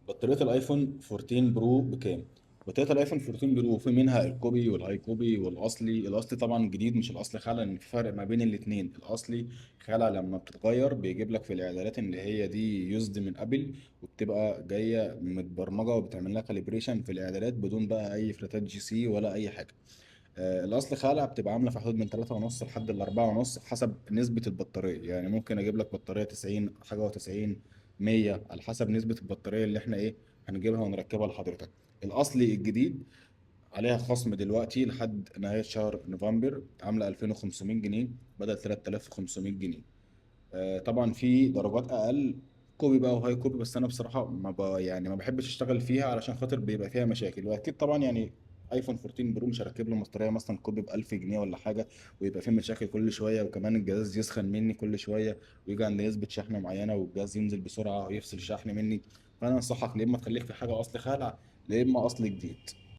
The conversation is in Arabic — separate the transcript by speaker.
Speaker 1: بطارية الايفون 14 برو بكام؟ بطارية الايفون 14 برو في منها الكوبي والهاي كوبي والاصلي. الاصلي طبعا جديد مش الاصلي خلع، لان في فرق ما بين الاثنين. الاصلي خلع لما بتتغير بيجيب لك في الاعدادات اللي هي دي يوزد من ابل، وبتبقى جايه متبرمجه وبتعمل لها كاليبريشن في الاعدادات بدون بقى اي فلاتات جي سي ولا اي حاجه. الاصل خالع بتبقى عامله في حدود من 3 ونص لحد ال 4 ونص حسب نسبه البطاريه. يعني ممكن اجيب لك بطاريه 90 حاجه و90، 100، على حسب نسبه البطاريه اللي احنا ايه هنجيبها ونركبها لحضرتك. الاصلي الجديد عليها خصم دلوقتي لحد نهايه شهر نوفمبر، عامله 2500 جنيه بدل 3500 جنيه. طبعا في درجات اقل، كوبي بقى وهاي كوبي، بس انا بصراحه ما بحبش اشتغل فيها علشان خاطر بيبقى فيها مشاكل. واكيد طبعا يعني ايفون 14 برو مش هركب له مطريه مثلا كوبي ب 1000 جنيه ولا حاجه ويبقى فيه مشاكل كل شويه، وكمان الجهاز يسخن مني كل شويه ويجي عند نسبه شحن معينه والجهاز ينزل بسرعه ويفصل شحن مني. فانا انصحك يا اما تخليك في حاجه اصل خالع، يا اما اصل جديد.